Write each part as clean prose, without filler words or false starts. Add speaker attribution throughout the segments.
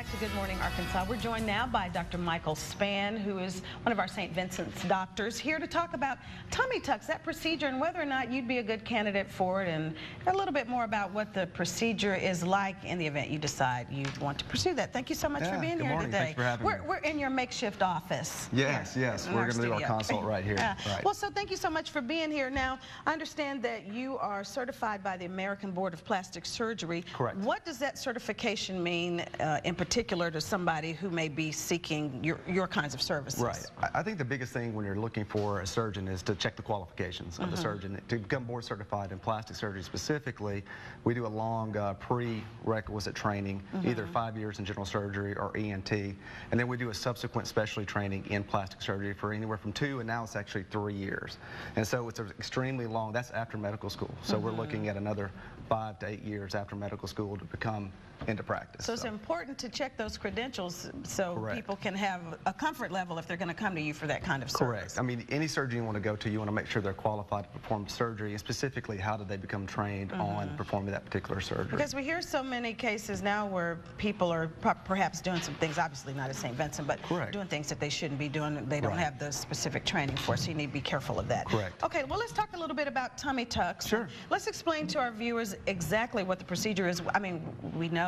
Speaker 1: back to Good Morning Arkansas. We're joined now by Dr. Michael Spann, who is one of our St. Vincent's doctors, here to talk about tummy tucks, that procedure, and whether or not you'd be a good candidate for it, and a little bit more about what the procedure is like in the event you decide you want to pursue that. Thank you so much for being here today.
Speaker 2: Thanks for having me.
Speaker 1: We're in your makeshift office.
Speaker 2: Yes, yes. We're going to do our consult right here. Right.
Speaker 1: Well, so thank you so much for being here. Now, I understand that you are certified by the American Board of Plastic Surgery.
Speaker 2: Correct.
Speaker 1: What does that certification mean in particular to somebody who may be seeking your kinds of services?
Speaker 2: Right. I think the biggest thing when you're looking for a surgeon is to check the qualifications of the surgeon. To become board certified in plastic surgery specifically, we do a long prerequisite training, either 5 years in general surgery or ENT, and then we do a subsequent specialty training in plastic surgery for anywhere from 2 and now it's actually 3 years. And so it's extremely long. That's after medical school. So we're looking at another 5 to 8 years after medical school to become into practice.
Speaker 1: So it's important to check those credentials so
Speaker 2: Correct.
Speaker 1: people can have a comfort level if they're going to come to you for that kind of service.
Speaker 2: Correct. I mean, any surgeon you want to go to, you want to make sure they're qualified to perform surgery, and specifically, how did they become trained on performing that particular surgery?
Speaker 1: Because we hear so many cases now where people are perhaps doing some things, obviously not at St. Vincent, but doing things that they shouldn't be doing. They don't have the specific training for, so you need to be careful of that.
Speaker 2: Correct.
Speaker 1: Okay, well, let's talk a little bit about tummy tucks.
Speaker 2: Sure.
Speaker 1: Let's explain to our viewers exactly what the procedure is. I mean, we know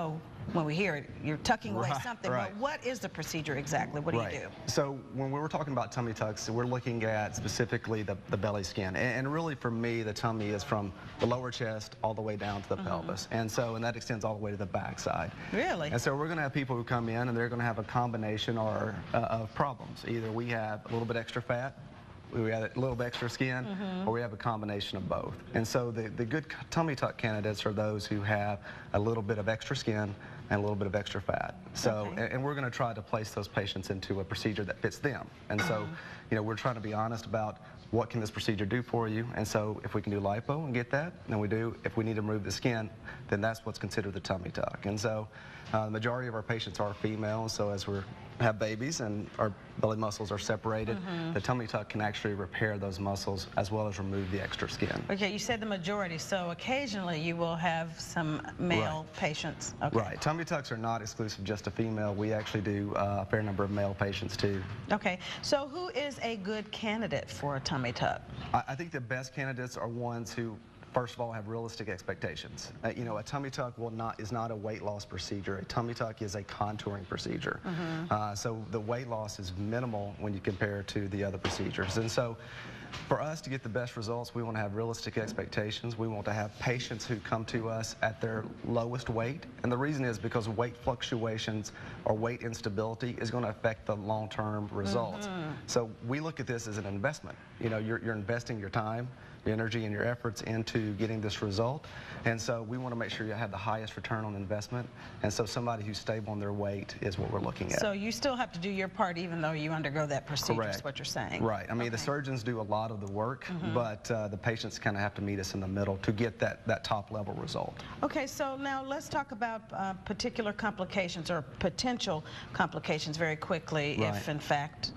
Speaker 1: when we hear it, you're tucking away something, but what is the procedure exactly? What do you do?
Speaker 2: So when we were talking about tummy tucks, we're looking at specifically the belly skin. And really for me, the tummy is from the lower chest all the way down to the pelvis. And that extends all the way to the back side.
Speaker 1: Really?
Speaker 2: And so we're going to have people who come in and they're going to have a combination of problems. Either we have a little bit extra fat, we have a little bit extra skin, or we have a combination of both. And so the good tummy tuck candidates are those who have a little bit of extra skin and a little bit of extra fat. So, and we're going to try to place those patients into a procedure that fits them. And so, you know, we're trying to be honest about what can this procedure do for you. And so if we can do lipo and get that, then we do. If we need to remove the skin, then that's what's considered the tummy tuck. And so the majority of our patients are female, so as we have babies and our belly muscles are separated, the tummy tuck can actually repair those muscles as well as remove the extra skin.
Speaker 1: Okay, you said the majority, so occasionally you will have some male patients. Okay.
Speaker 2: Right. Tummy tucks are not exclusive just to female. We actually do a fair number of male patients too.
Speaker 1: Okay, so who is a good candidate for a tummy tuck?
Speaker 2: I think the best candidates are ones who, first of all, have realistic expectations. You know, a tummy tuck is not a weight loss procedure. A tummy tuck is a contouring procedure. So the weight loss is minimal when you compare it to the other procedures. And so for us to get the best results, we want to have realistic expectations. We want to have patients who come to us at their lowest weight. And the reason is because weight fluctuations or weight instability is going to affect the long-term results. So we look at this as an investment. You know, you're investing your time, your energy, and your efforts into getting this result. And so we want to make sure you have the highest return on investment. And so somebody who's stable on their weight is what we're looking at.
Speaker 1: So you still have to do your part even though you undergo that procedure, is what you're saying.
Speaker 2: Right. I mean, the surgeons do a lot of the work, but the patients kind of have to meet us in the middle to get that top level result.
Speaker 1: Okay, so now let's talk about particular complications or potential complications very quickly if in fact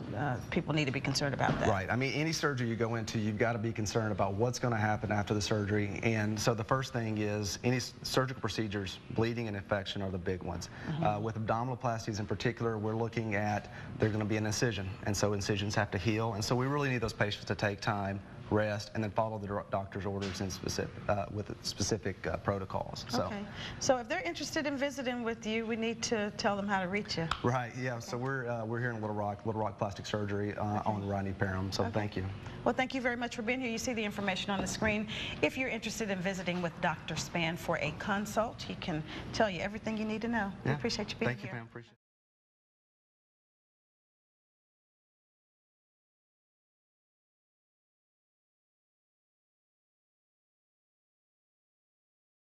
Speaker 1: people need to be concerned about that.
Speaker 2: Right. I mean, any surgery you go into, you've got to be concerned about what's going to happen after the surgery. And so the first thing is any surgical procedures, bleeding and infection are the big ones. With abdominoplasties in particular, we're looking at there's going to be an incision, and so incisions have to heal. And so we really need those patients to take time, rest, and then follow the doctor's orders in with specific protocols.
Speaker 1: Okay. So if they're interested in visiting with you, we need to tell them how to reach you.
Speaker 2: Right. Yeah. So we're here in Little Rock Plastic Surgery on Rodney Parham. So thank you.
Speaker 1: Well, thank you very much for being here. You see the information on the screen. If you're interested in visiting with Dr. Spann for a consult, he can tell you everything you need to know. We appreciate you being here.
Speaker 2: Thank you, ma'am. Appreciate it.